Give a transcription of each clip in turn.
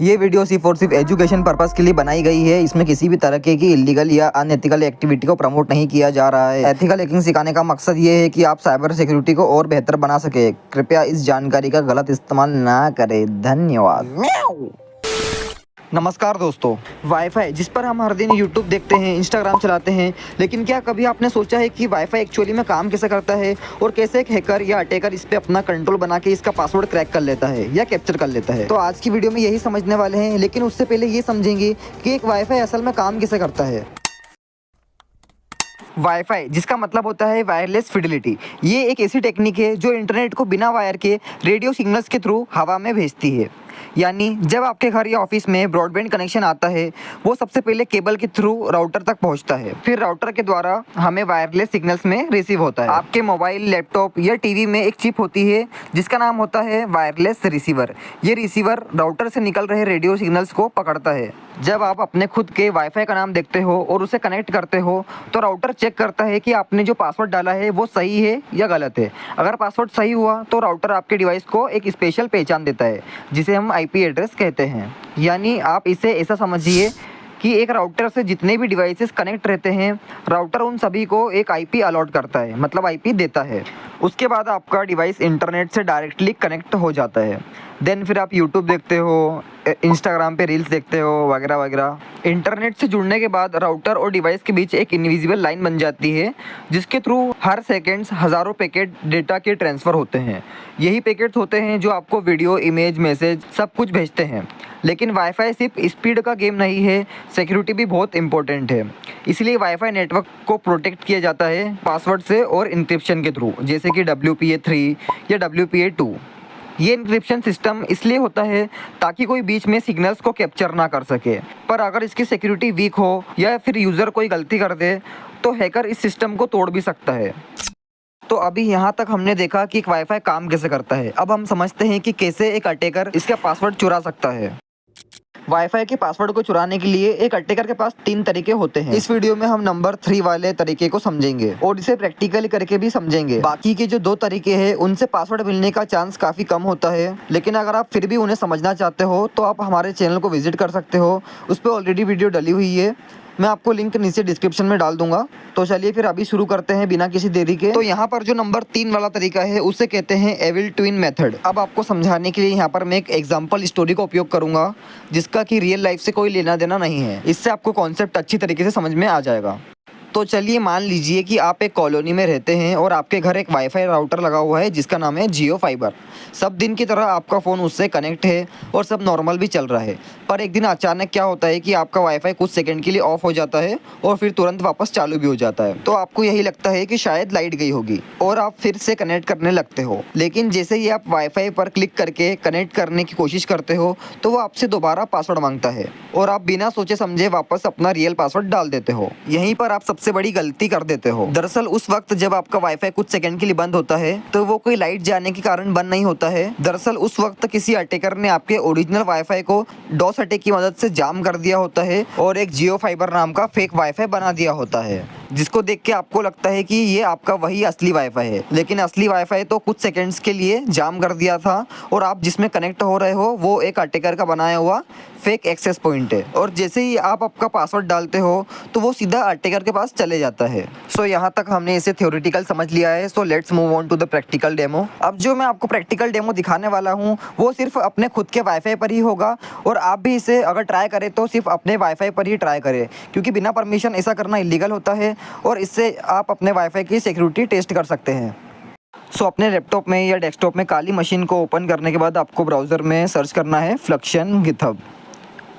ये वीडियो सिर्फ और सिर्फ एजुकेशन पर्पस के लिए बनाई गई है। इसमें किसी भी तरह की इलीगल या अनएथिकल एक्टिविटी को प्रमोट नहीं किया जा रहा है। एथिकल हैकिंग सिखाने का मकसद ये है कि आप साइबर सिक्योरिटी को और बेहतर बना सके। कृपया इस जानकारी का गलत इस्तेमाल ना करें। धन्यवाद। नमस्कार दोस्तों, वाईफाई जिस पर हम हर दिन यूट्यूब देखते हैं, इंस्टाग्राम चलाते हैं, लेकिन क्या कभी आपने सोचा है कि वाईफाई एक्चुअली में काम कैसे करता है और कैसे एक हैकर या अटैकर इस पे अपना कंट्रोल बना के इसका पासवर्ड क्रैक कर लेता है या कैप्चर कर लेता है। तो आज की वीडियो में यही समझने वाले हैं, लेकिन उससे पहले ये समझेंगे कि एक वाईफाई असल में काम कैसे करता है। वाईफाई जिसका मतलब होता है वायरलेस फिडेलिटी, ये एक ऐसी टेक्निक है जो इंटरनेट को बिना वायर के रेडियो सिग्नल्स के थ्रू हवा में भेजती है। यानी जब आपके घर या ऑफिस में ब्रॉडबैंड कनेक्शन आता है, वो सबसे पहले केबल के थ्रू राउटर तक पहुंचता है, फिर राउटर के द्वारा हमें वायरलेस सिग्नल्स में रिसीव होता है। आपके मोबाइल, लैपटॉप या टीवी में एक चिप होती है जिसका नाम होता है वायरलेस रिसीवर। ये रिसीवर राउटर से निकल रहे रेडियो सिग्नल्स को पकड़ता है। जब आप अपने खुद के वाईफाई का नाम देखते हो और उसे कनेक्ट करते हो, तो राउटर चेक करता है कि आपने जो पासवर्ड डाला है वो सही है या गलत है। अगर पासवर्ड सही हुआ तो राउटर आपके डिवाइस को एक स्पेशल पहचान देता है जिसे हम आईपी एड्रेस कहते हैं। यानी आप इसे ऐसा समझिए कि एक राउटर से जितने भी डिवाइसेस कनेक्ट रहते हैं, राउटर उन सभी को एक आईपी अलॉट करता है, मतलब आईपी देता है। उसके बाद आपका डिवाइस इंटरनेट से डायरेक्टली कनेक्ट हो जाता है। देन फिर आप यूट्यूब देखते हो, इंस्टाग्राम पे रील्स देखते हो वगैरह वगैरह। इंटरनेट से जुड़ने के बाद राउटर और डिवाइस के बीच एक इनविजिबल लाइन बन जाती है जिसके थ्रू हर सेकेंड्स हज़ारों पैकेट डेटा के ट्रांसफ़र होते हैं। यही पैकेट्स होते हैं जो आपको वीडियो, इमेज, मैसेज सब कुछ भेजते हैं। लेकिन वाईफाई सिर्फ स्पीड का गेम नहीं है, सिक्योरिटी भी बहुत इंपॉर्टेंट है। इसलिए वाईफाई नेटवर्क को प्रोटेक्ट किया जाता है पासवर्ड से और इंक्रिप्शन के थ्रू, जैसे कि WPA3 या WPA2। ये इंक्रिप्शन सिस्टम इसलिए होता है ताकि कोई बीच में सिग्नल्स को कैप्चर ना कर सके। पर अगर इसकी सिक्योरिटी वीक हो या फिर यूज़र कोई गलती कर दे तो हैकर इस सिस्टम को तोड़ भी सकता है। तो अभी यहाँ तक हमने देखा कि एक वाईफाई काम कैसे करता है। अब हम समझते हैं कि कैसे एक अटैकर इसका पासवर्ड चुरा सकता है। वाईफाई के पासवर्ड को चुराने के लिए एक अटैकर के पास 3 तरीके होते हैं। इस वीडियो में हम नंबर 3 वाले तरीके को समझेंगे और इसे प्रैक्टिकली करके भी समझेंगे। बाकी के जो 2 तरीके हैं उनसे पासवर्ड मिलने का चांस काफी कम होता है, लेकिन अगर आप फिर भी उन्हें समझना चाहते हो तो आप हमारे चैनल को विजिट कर सकते हो। उस पर ऑलरेडी वीडियो डली हुई है, मैं आपको लिंक नीचे डिस्क्रिप्शन में डाल दूंगा। तो चलिए फिर अभी शुरू करते हैं बिना किसी देरी के। तो यहाँ पर जो नंबर 3 वाला तरीका है उसे कहते हैं एविल ट्विन मेथड। अब आपको समझाने के लिए यहाँ पर मैं एक एग्जांपल स्टोरी का उपयोग करूंगा जिसका कि रियल लाइफ से कोई लेना देना नहीं है। इससे आपको कॉन्सेप्ट अच्छी तरीके से समझ में आ जाएगा। तो चलिए मान लीजिए कि आप एक कॉलोनी में रहते हैं और आपके घर एक वाईफाई राउटर लगा हुआ है जिसका नाम है जियो फाइबर। सब दिन की तरह आपका फ़ोन उससे कनेक्ट है और सब नॉर्मल भी चल रहा है। पर एक दिन अचानक क्या होता है कि आपका वाईफाई कुछ सेकंड के लिए ऑफ हो जाता है और फिर तुरंत वापस चालू भी हो जाता है। तो आपको यही लगता है कि शायद लाइट गई होगी और आप फिर से कनेक्ट करने लगते हो। लेकिन जैसे ही आप वाईफाई पर क्लिक करके कनेक्ट करने की कोशिश करते हो तो वो आपसे दोबारा पासवर्ड मांगता है और आप बिना सोचे समझे वापस अपना रियल पासवर्ड डाल देते हो। यहीं पर आप सबसे बड़ी गलती कर देते हो। दरअसल उस वक्त जब आपका वाईफाई कुछ सेकंड के लिए बंद होता है तो वो कोई लाइट जाने के कारण बंद नहीं होता है। दरअसल उस वक्त किसी अटैकर ने आपके ओरिजिनल वाईफाई को डॉस अटैक की मदद से जाम कर दिया होता है और एक जियो फाइबर नाम का फेक वाईफाई बना दिया होता है, जिसको देख के आपको लगता है कि ये आपका वही असली वाईफाई है। लेकिन असली वाईफाई तो कुछ सेकंड्स के लिए जाम कर दिया था और आप जिसमें कनेक्ट हो रहे हो वो एक अटैकर का बनाया हुआ फेक एक्सेस पॉइंट है। और जैसे ही आप आपका पासवर्ड डालते हो तो वो सीधा अटैकर के पास चले जाता है। सो यहाँ तक हमने इसे थ्योरेटिकल समझ लिया है। So let's move on to the practical demo. अब जो मैं आपको प्रैक्टिकल डेमो दिखाने वाला हूँ वो सिर्फ अपने खुद के वाईफाई पर ही होगा और आप भी इसे अगर ट्राई करें तो सिर्फ अपने वाईफाई पर ही ट्राई करें, क्योंकि बिना परमिशन ऐसा करना इलीगल होता है और इससे आप अपने वाईफाई की सिक्योरिटी टेस्ट कर सकते हैं। सो अपने लैपटॉप में या डेस्कटॉप में काली मशीन को ओपन करने के बाद आपको ब्राउज़र में सर्च करना है फ्लक्शन गिथहब।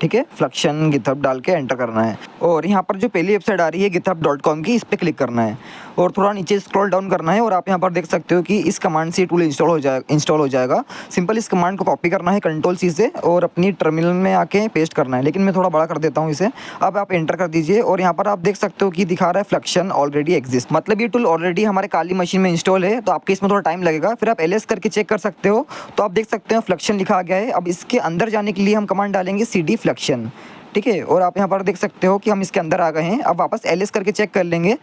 ठीक है, फ्लक्शन गिथहब डाल के एंटर करना है और यहाँ पर जो पहली वेबसाइट आ रही है github.com की, इस पर क्लिक करना है और थोड़ा नीचे स्क्रॉल डाउन करना है और आप यहाँ पर देख सकते हो कि इस कमांड से टूल इंस्टॉल हो जाएगा। सिंपल इस कमांड को कॉपी करना है Ctrl+C से और अपनी टर्मिनल में आके पेस्ट करना है, लेकिन मैं थोड़ा बड़ा कर देता हूँ इसे। अब आप एंटर कर दीजिए और यहाँ पर आप देख सकते हो कि दिखा रहा है फ्लक्शन ऑलरेडी एग्जिस्ट, मतलब ये टूल ऑलरेडी हमारे काली मशीन में इंस्टॉल है। तो आपके इसमें थोड़ा टाइम लगेगा, फिर आप ls करके चेक कर सकते हो। तो आप देख सकते हो फ्लक्शन लिखा आ गया है। अब इसके अंदर जाने के लिए हम कमांड डालेंगे cd फ्लक्शन। ठीक है। और आप यहाँ पर देख सकते हो कि हम इसके अंदर आ गए हैं। अब वापस ls करके चेक कर लेंगे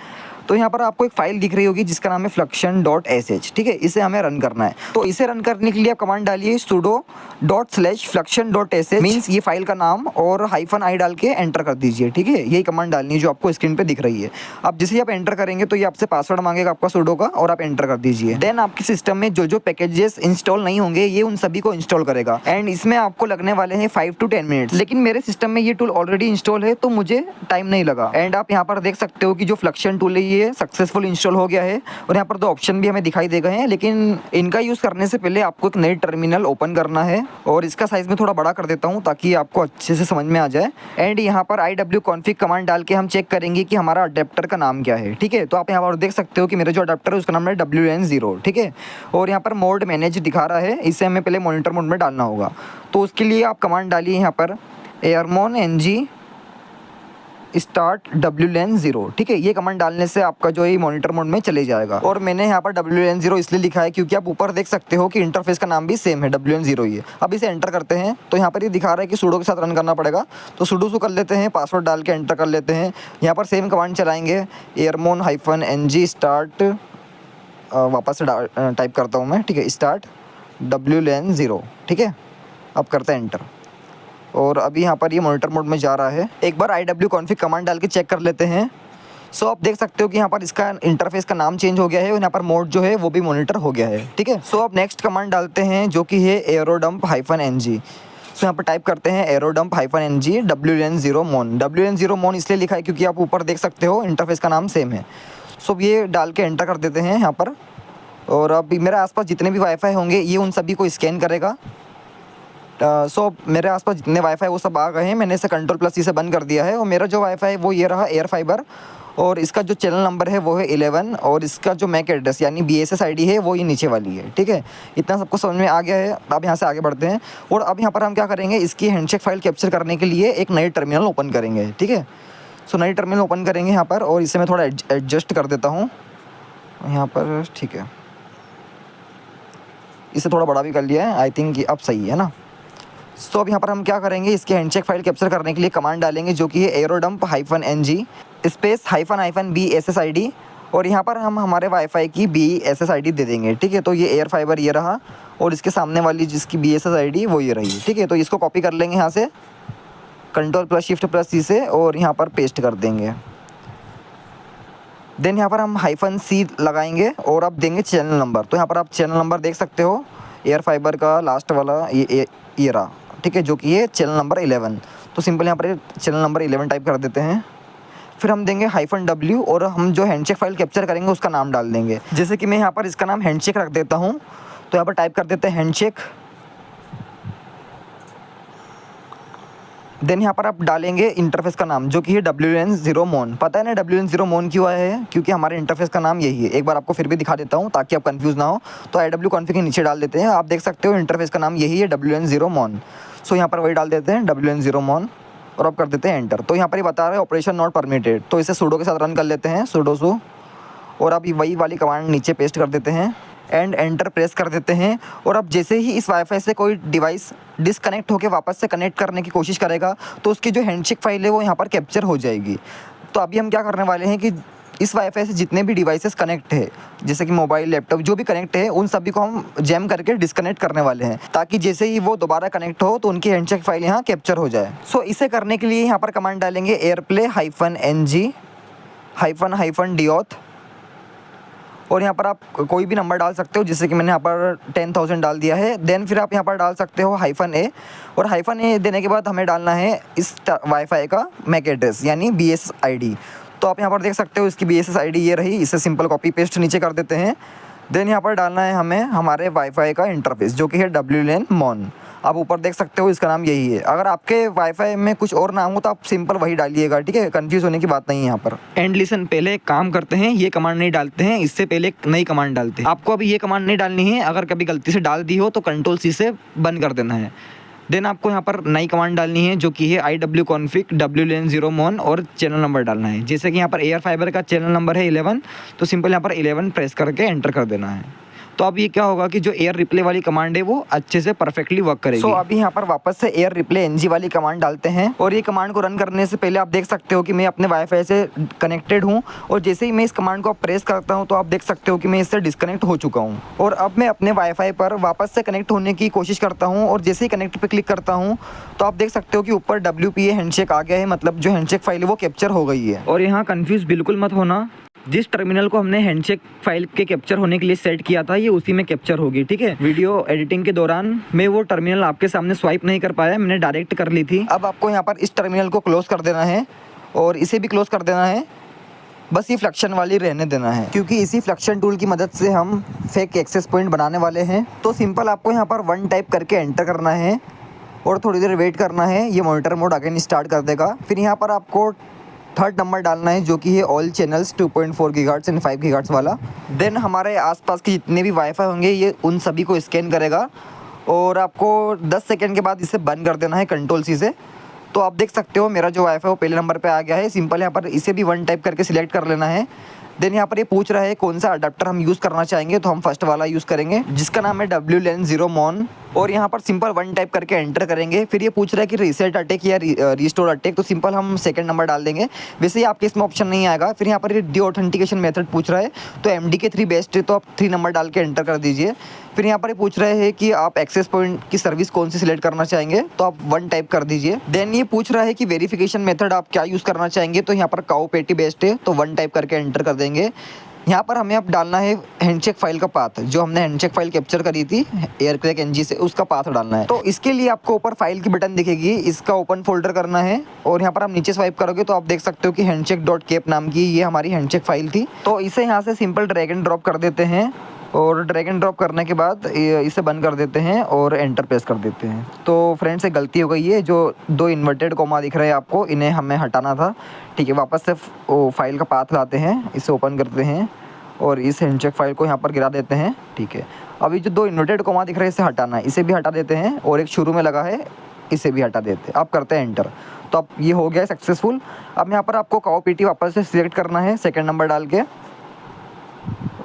तो यहाँ पर आपको एक फाइल दिख रही होगी जिसका नाम है fluxion.sh, ठीक है। इसे हमें रन करना है। तो इसे रन करने के लिए आप कमांड डालिए sudo./fluxion.sh, मीन्स ये फाइल का नाम और -i डाल के एंटर कर दीजिए, ठीक है। यही कमांड डालनी है जो आपको स्क्रीन पे दिख रही है। अब जैसे ही आप एंटर करेंगे तो ये आपसे पासवर्ड मांगेगा आपका sudo का, और आप एंटर कर दीजिए। देन आपके सिस्टम में जो जो पैकेजेस इंस्टॉल नहीं होंगे ये उन सभी को इंस्टॉल करेगा, एंड इसमें आपको लगने वाले हैं 5 to 10 मिनट्स। लेकिन मेरे सिस्टम में ये टूल ऑलरेडी इंस्टॉल है तो मुझे टाइम नहीं लगा। एंड आप यहाँ पर देख सकते हो कि जो फ्लक्शन टूल है ये सक्सेसफुल इंस्टॉल हो गया है, और यहाँ पर 2 ऑप्शन भी हमें दिखाई दे गए हैं। लेकिन इनका यूज़ करने से पहले आपको एक नई टर्मिनल ओपन करना है, और इसका साइज़ में थोड़ा बड़ा कर देता हूँ ताकि आपको अच्छे से समझ में आ जाए। एंड यहाँ पर iwconfig कमांड डाल के हम चेक करेंगे कि हमारा अडेप्टर का नाम क्या है, ठीक है। तो आप यहाँ पर देख सकते हो कि मेरा जो अडेप्टर है उसका नाम है WN0, ठीक है। और यहाँ पर मोड मैनेज दिखा रहा है, इसे हमें पहले मॉनिटर मोड में डालना होगा। तो उसके लिए आप कमांड डालिए यहाँ पर airmon ng स्टार्ट WLAN0, ठीक है। ये कमांड डालने से आपका जो है मॉनिटर मोड में चले जाएगा। और मैंने यहाँ पर WLAN0 इसलिए लिखा है क्योंकि आप ऊपर देख सकते हो कि इंटरफेस का नाम भी सेम है, WLAN0 ही है। अब इसे एंटर करते हैं तो यहाँ पर ये दिखा रहा है कि sudo के साथ रन करना पड़ेगा, तो sudo कर लेते हैं, पासवर्ड डाल के एंटर कर लेते हैं। यहाँ पर सेम कमांड चलाएंगे airmon-ng स्टार्ट, वापस से टाइप करता हूँ मैं, ठीक है, स्टार्ट WLAN0, ठीक है। अब करते हैं एंटर, और अभी यहाँ पर ये मॉनिटर मोड में जा रहा है। एक बार iwconfig कमांड डाल के चेक कर लेते हैं। सो आप देख सकते हो कि यहाँ पर इसका इंटरफेस का नाम चेंज हो गया है, और यहाँ पर मोड जो है वो भी मॉनिटर हो गया है, ठीक है। सो अब नेक्स्ट कमांड डालते हैं जो कि है aerodump-ng। सो यहाँ पर टाइप करते हैं aerodump-ng WLAN0 mon। WLAN0 mon इसलिए लिखा है क्योंकि आप ऊपर देख सकते हो इंटरफेस का नाम सेम है। सो ये डाल के एंटर कर देते हैं यहाँ पर, और अब मेरे आसपास जितने भी वाईफाई होंगे ये उन सभी को स्कैन करेगा। सो मेरे आसपास जितने वाईफाई वो सब आ गए हैं, मैंने इसे Ctrl+C से बंद कर दिया है। और मेरा जो वाईफाई है वो ये रहा एयर फाइबर, और इसका जो चैनल नंबर है वो है 11, और इसका जो मैक एड्रेस यानी BSS ID है वो ये नीचे वाली है, ठीक है। इतना सबको समझ में आ गया है। अब यहाँ से आगे बढ़ते हैं, और अब यहाँ पर हम क्या करेंगे, इसकी हैंडशेक फाइल कैप्चर करने के लिए एक नई टर्मिनल ओपन करेंगे, ठीक है। सो नई टर्मिनल ओपन करेंगे यहाँ पर, और इसे मैं थोड़ा एडजस्ट कर देता हूँ यहाँ पर, ठीक है। इसे थोड़ा बड़ा भी कर लिया है, आई थिंक अब सही है ना। सो अब यहाँ पर हम क्या करेंगे, इसके हैंडशेक फाइल कैप्चर करने के लिए कमांड डालेंगे जो कि है aerodump-ng स्पेस -BSSID, और यहाँ पर हम हमारे वाईफाई की BSS ID दे देंगे, ठीक है। तो ये एयर फाइबर ये रहा, और इसके सामने वाली जिसकी BSS ID वो ये रही, ठीक है। तो इसको कॉपी कर लेंगे यहाँ से Ctrl+Shift+C से, और यहाँ पर पेस्ट कर देंगे। देन यहाँ पर हम -C लगाएंगे, और अब देंगे चैनल नंबर। तो यहाँ पर आप चैनल नंबर देख सकते हो, एयर फाइबर का लास्ट वाला ये रहा, ठीक है, जो कि ये चैनल नंबर 11। तो सिंपल यहाँ पर चैनल नंबर 11 टाइप कर देते हैं। फिर हम देंगे -W, और हम जो हैंडशेक फाइल कैप्चर करेंगे उसका नाम डाल देंगे। जैसे कि मैं यहाँ पर इसका नाम हैंडशेक रख देता हूँ, तो यहाँ पर टाइप कर देते हैं हैंडशेक। देन यहाँ पर आप डालेंगे इंटरफेस का नाम जो कि है WLAN0 mon। पता है ना WLAN0 mon क्यों आया है, क्योंकि हमारे इंटरफेस का नाम यही है। एक बार आपको फिर भी दिखा देता हूँ ताकि आप कंफ्यूज ना हो। तो iwconfig के नीचे डाल देते हैं, आप देख सकते हो इंटरफेस का नाम यही है WLAN0 mon। सो यहाँ पर वही डाल देते हैं WLAN0 mon, और अब कर देते हैं एंटर। तो यहाँ पर ये बता रहा है ऑपरेशन नॉट परमिटेड, तो इसे sudo के साथ रन कर लेते हैं, sudo, और अब वही वाली कमांड नीचे पेस्ट कर देते हैं, एंड एंटर प्रेस कर देते हैं। और अब जैसे ही इस वाईफाई से कोई डिवाइस डिसकनेक्ट होकर वापस से कनेक्ट करने की कोशिश करेगा तो उसकी जो हैंडशेक फाइल है वो यहाँ पर कैप्चर हो जाएगी। तो अभी हम क्या करने वाले हैं कि इस वाईफाई से जितने भी डिवाइसेस कनेक्ट है, जैसे कि मोबाइल, लैपटॉप, जो भी कनेक्ट है, उन सभी को हम जैम करके डिसकनेक्ट करने वाले हैं, ताकि जैसे ही वो दोबारा कनेक्ट हो तो उनकी हैंडशेक फाइल यहाँ कैप्चर हो जाए। सो इसे करने के लिए यहाँ पर कमांड डालेंगे airplay-ng-dauth, और यहाँ पर आप कोई भी नंबर डाल सकते हो, जैसे कि मैंने यहाँ पर 10,000 डाल दिया है। देन फिर आप यहाँ पर डाल सकते हो -a, और -a देने के बाद हमें डालना है इस वाईफाई का मैक एड्रेस यानी BSS ID। तो आप यहाँ पर देख सकते हो इसकी BSS ID ये रही, इसे सिंपल कॉपी पेस्ट नीचे कर देते हैं। देन यहाँ पर डालना है हमें हमारे वाईफाई का इंटरफेस जो कि है WLAN mon। आप ऊपर देख सकते हो इसका नाम यही है। अगर आपके वाईफाई में कुछ और नाम हो तो आप सिंपल वही डालिएगा, ठीक है, कंफ्यूज होने की बात नहीं है यहाँ पर। एंड लिसन, पहले एक काम करते हैं, ये कमांड नहीं डालते हैं, इससे पहले एक नई कमांड डालते हैं। आपको अभी ये कमांड नहीं डालनी है, अगर कभी गलती से डाल दी हो तो Ctrl+C से बंद कर देना है। देन आपको यहाँ पर नई कमांड डालनी है जो कि है iwconfig WLAN0 mon, और चैनल नंबर डालना है। जैसे कि यहाँ पर एयर फाइबर का चैनल नंबर है 11, तो सिंपल यहाँ पर 11 प्रेस करके एंटर कर देना है। तो अब ये क्या होगा कि जो एयर रिप्ले वाली कमांड है वो अच्छे से परफेक्टली वर्क करेगी। सो अभी यहाँ पर वापस से एयर रिप्ले एनजी वाली कमांड डालते हैं और ये कमांड को रन करने से पहले आप देख सकते हो कि मैं अपने वाईफाई से कनेक्टेड हूँ और जैसे ही मैं इस कमांड को प्रेस करता हूँ तो आप देख सकते हो कि मैं इससे डिस्कनेक्ट हो चुका हूँ। और अब मैं अपने वाईफाई पर वापस से कनेक्ट होने की कोशिश करता हूँ और जैसे ही कनेक्ट पे क्लिक करता हूँ तो आप देख सकते हो कि ऊपर WPA हैंडशेक आ गया है, मतलब जो हैंडशेक फाइल है वो कैप्चर हो गई है। और यहाँ कंफ्यूज बिल्कुल मत होना, जिस टर्मिनल को हमने हैंडशेक फाइल के कैप्चर होने के लिए सेट किया था ये उसी में कैप्चर होगी, ठीक है। वीडियो एडिटिंग के दौरान मैं वो टर्मिनल आपके सामने स्वाइप नहीं कर पाया, मैंने डायरेक्ट कर ली थी। अब आपको यहाँ पर इस टर्मिनल को क्लोज कर देना है और इसे भी क्लोज कर देना है, बस ये फ्लक्शन वाली रहने देना है क्योंकि इसी फ्लक्शन टूल की मदद से हम फेक एक्सेस पॉइंट बनाने वाले हैं। तो सिंपल आपको यहाँ पर 1 टाइप करके एंटर करना है और थोड़ी देर वेट करना है, ये मॉनिटर मोड अगेन स्टार्ट कर देगा। फिर यहाँ पर आपको 3rd नंबर डालना है जो कि है all channels 2.4 gigahertz and 5 gigahertz वाला। देन हमारे आसपास के जितने भी वाईफाई होंगे ये उन सभी को स्कैन करेगा और आपको 10 सेकेंड के बाद इसे बंद कर देना है कंट्रोल सी से। तो आप देख सकते हो मेरा जो वाईफाई वो पहले नंबर पे आ गया है। सिंपल यहाँ पर इसे भी 1 टाइप करके सिलेक्ट कर लेना है। देन यहाँ पर ये पूछ रहा है कौन सा अडाप्टर हम यूज़ करना चाहेंगे, तो हम फर्स्ट वाला यूज़ करेंगे जिसका नाम है WLAN 0 MON और यहाँ पर सिंपल 1 टाइप करके एंटर करेंगे। फिर ये पूछ रहा है कि रीसेट अटैक या रीस्टोर अटैक, तो सिंपल हम 2nd नंबर डाल देंगे। वैसे ही आपके इसमें ऑप्शन नहीं आएगा। फिर यहाँ पर ये डी ऑथेंटिकेशन मेथड पूछ रहा है तो MDK3 बेस्ट है तो आप 3 नंबर डाल के एंटर कर दीजिए। फिर यहाँ पर ये पूछ रहे हैं कि आप एक्सेस पॉइंट की सर्विस कौन सी सिलेक्ट करना चाहेंगे, तो आप 1 टाइप कर दीजिए। देन ये पूछ रहा है कि वेरिफिकेशन मेथड आप क्या यूज़ करना चाहेंगे, तो यहाँ पर काऊ पेटी बेस्ट है तो 1 टाइप करके एंटर कर देंगे। यहाँ पर हमें अब डालना है हैंडशेक फाइल का पाथ, जो हमने हैंडशेक फाइल कैप्चर करी थी एयरक्रैक एनजी से, उसका पाथ डालना है। तो इसके लिए आपको ऊपर फाइल की बटन दिखेगी, इसका ओपन फोल्डर करना है और यहाँ पर आप नीचे स्वाइप करोगे तो आप देख सकते हो कि handshake.kep नाम की ये हमारी हैंडशेक फाइल थी। तो इसे यहाँ से सिंपल ड्रैग एंड ड्रॉप कर देते हैं और ड्रैग एंड ड्रॉप करने के बाद इसे बंद कर देते हैं और एंटर प्रेस कर देते हैं। तो फ्रेंड्स एक गलती हो गई है, जो 2 इन्वर्टेड कॉमा दिख रहे हैं आपको, इन्हें हमें हटाना था, ठीक है। वापस से फाइल का पाथ लाते हैं, इसे ओपन करते हैं और इस हैंडशेक फाइल को यहाँ पर गिरा देते हैं, ठीक है। अभी जो 2 इन्वर्टेड कॉमा दिख रहे हैं इसे हटाना है, इसे भी हटा देते हैं और एक शुरू में लगा है इसे भी हटा देते हैं। अब करते हैं एंटर, तो अब ये हो गया सक्सेसफुल। अब यहाँ पर आपको काऊ पीटी वापस से सिलेक्ट करना है 2nd नंबर डाल के।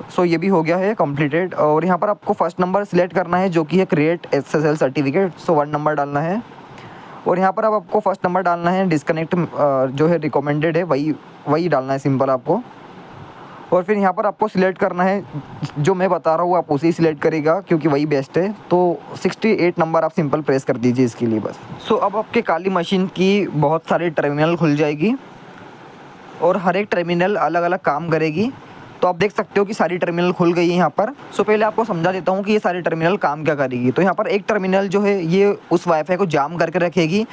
सो ये भी हो गया है कंप्लीटेड और यहाँ पर आपको फर्स्ट नंबर सिलेक्ट करना है जो कि है क्रिएट SSL सर्टिफिकेट, सो 1 नंबर डालना है और यहाँ पर अब आपको फर्स्ट नंबर डालना है डिस्कनेक्ट जो है रिकमेंडेड है वही डालना है सिंपल आपको। और फिर यहाँ पर आपको सिलेक्ट करना है जो मैं बता रहा हूँ, आप उसे ही सिलेक्ट करेगा क्योंकि वही बेस्ट है। तो 68 नंबर आप सिंपल प्रेस कर दीजिए इसके लिए बस। सो अब आपके काली मशीन की बहुत सारी टर्मिनल खुल जाएगी और हर एक टर्मिनल अलग अलग काम करेगी। तो आप देख सकते हो कि सारी टर्मिनल खुल गई है यहाँ पर। सो पहले आपको समझा देता हूँ कि ये सारी टर्मिनल काम क्या करेगी। तो यहाँ पर एक टर्मिनल जो है ये उस वाईफाई को जाम करके रखेगी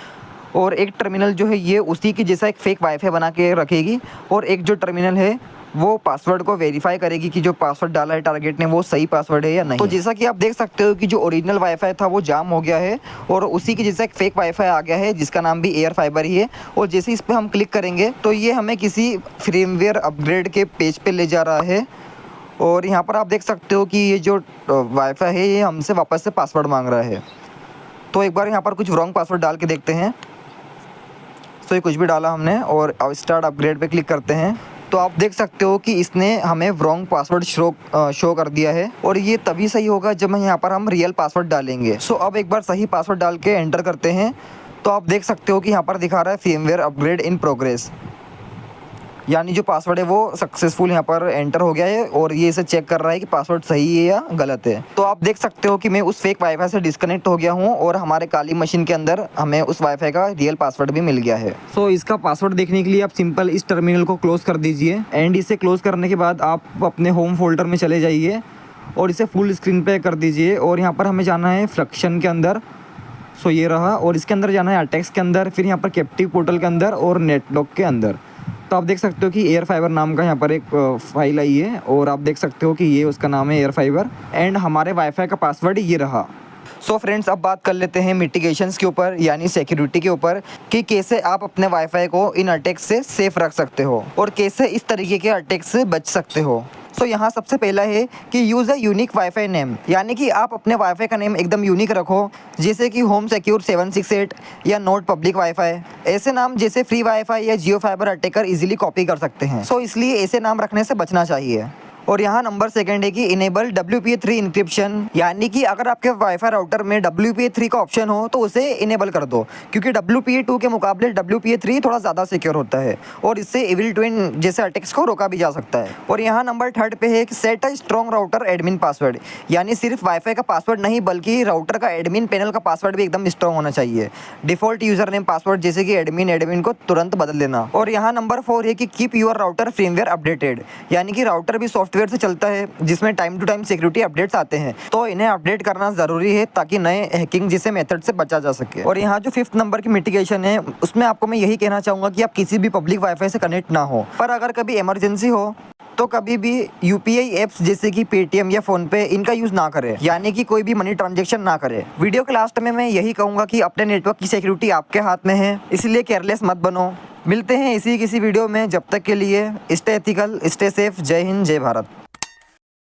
और एक टर्मिनल जो है ये उसी की जैसा एक फेक वाईफाई बना के रखेगी और एक जो टर्मिनल है वो पासवर्ड को वेरीफाई करेगी कि जो पासवर्ड डाला है टारगेट ने वो सही पासवर्ड है या नहीं। तो जैसा कि आप देख सकते हो कि जो ओरिजिनल वाईफाई था वो जाम हो गया है और उसी की जैसा एक फेक वाईफाई आ गया है जिसका नाम भी एयर फाइबर ही है। और जैसे इस पर हम क्लिक करेंगे तो ये हमें किसी फ्रेमवेयर अपग्रेड के पेज पे ले जा रहा है और यहाँ पर आप देख सकते हो कि ये जो वाईफाई है ये हमसे वापस से पासवर्ड मांग रहा है। तो एक बार यहाँ पर कुछ रॉन्ग पासवर्ड डाल के देखते हैं। तो ये कुछ भी डाला हमने और स्टार्ट अपग्रेड पे क्लिक करते हैं तो आप देख सकते हो कि इसने हमें रॉन्ग पासवर्ड शो कर दिया है और ये तभी सही होगा जब यहाँ पर हम रियल पासवर्ड डालेंगे। सो अब एक बार सही पासवर्ड डाल के एंटर करते हैं तो आप देख सकते हो कि यहाँ पर दिखा रहा है फर्मवेयर अपग्रेड इन प्रोग्रेस, यानी जो पासवर्ड है वो सक्सेसफुल यहाँ पर एंटर हो गया है और ये इसे चेक कर रहा है कि पासवर्ड सही है या गलत है। तो आप देख सकते हो कि मैं उस फेक वाईफाई से डिस्कनेक्ट हो गया हूँ और हमारे काली मशीन के अंदर हमें उस वाईफाई का रियल पासवर्ड भी मिल गया है। सो इसका पासवर्ड देखने के लिए आप सिंपल इस टर्मिनल को क्लोज कर दीजिए एंड इसे क्लोज करने के बाद आप अपने होम फोल्डर में चले जाइए और इसे फुल स्क्रीन पे कर दीजिए और यहाँ पर हमें जाना है फ्रक्शन के अंदर। सो ये रहा और इसके अंदर जाना है अटैक्स के अंदर, फिर यहाँ पर कैप्टिव पोर्टल के अंदर और नेटलॉक के अंदर। तो आप देख सकते हो कि एयर फाइबर नाम का यहाँ पर एक फाइल आई है और आप देख सकते हो कि ये उसका नाम है एयर फाइबर एंड हमारे वाईफाई का पासवर्ड ये रहा। सो फ्रेंड्स अब बात कर लेते हैं मिटिगेशंस के ऊपर यानी सिक्योरिटी के ऊपर कि कैसे आप अपने वाईफाई को इन अटैक्स से सेफ रख सकते हो और कैसे इस तरीके के अटैक्स से बच सकते हो। सो यहाँ सबसे पहला है कि use a unique wifi name, यानी कि आप अपने वाईफाई का नेम एकदम यूनिक रखो, जैसे कि होम सिक्योर 768 या नोट पब्लिक वाईफाई। ऐसे नाम जैसे फ्री वाईफाई या जियो फाइबर अटैकर इजीली कॉपी कर सकते हैं। सो इसलिए ऐसे नाम रखने से बचना चाहिए। और यहाँ नंबर सेकंड है कि इनेबल WPA3 इंक्रिप्शन, यानी कि अगर आपके वाईफाई राउटर में WPA3 का ऑप्शन हो तो उसे इनेबल कर दो, क्योंकि WPA2 के मुकाबले WPA3 थोड़ा ज़्यादा सिक्योर होता है और इससे इविल ट्विन जैसे अटैक्स को रोका भी जा सकता है। और यहाँ नंबर थर्ड पे है कि set a strong router admin password, यानी सिर्फ वाईफाई का पासवर्ड नहीं बल्कि राउटर का एडमिन पैनल का पासवर्ड भी एकदम स्ट्रॉन्ग होना चाहिए। डिफॉल्ट यूजर नेम पासवर्ड जैसे कि एडमिन को तुरंत बदल लेना। और यहाँ नंबर 4 है कि keep your router firmware updated, यानी कि राउटर भी सॉफ्टवेयर से चलता है जिसमें time to time security updates आते हैं, तो इन्हें अपडेट करना जरूरी है ताकि नए हैकिंग जैसे मेथड से बचा जा सके। और यहाँ जो 5th नंबर की मिटिगेशन है उसमें आपको मैं यही कहना चाहूँगा कि आप किसी भी पब्लिक वाईफाई से कनेक्ट ना हो, पर अगर कभी इमरजेंसी हो तो कभी भी UPI ऐप्स जैसे कि पेटीएम या फोन पे इनका यूज ना करें, यानी कि कोई भी मनी ट्रांजैक्शन ना करें। वीडियो के लास्ट में मैं यही कहूँगा कि अपने नेटवर्क की सिक्योरिटी आपके हाथ में है, इसलिए केयरलेस मत बनो। मिलते हैं इसी किसी वीडियो में, जब तक के लिए स्टे एथिकल, स्टे सेफ। जय हिंद, जय भारत।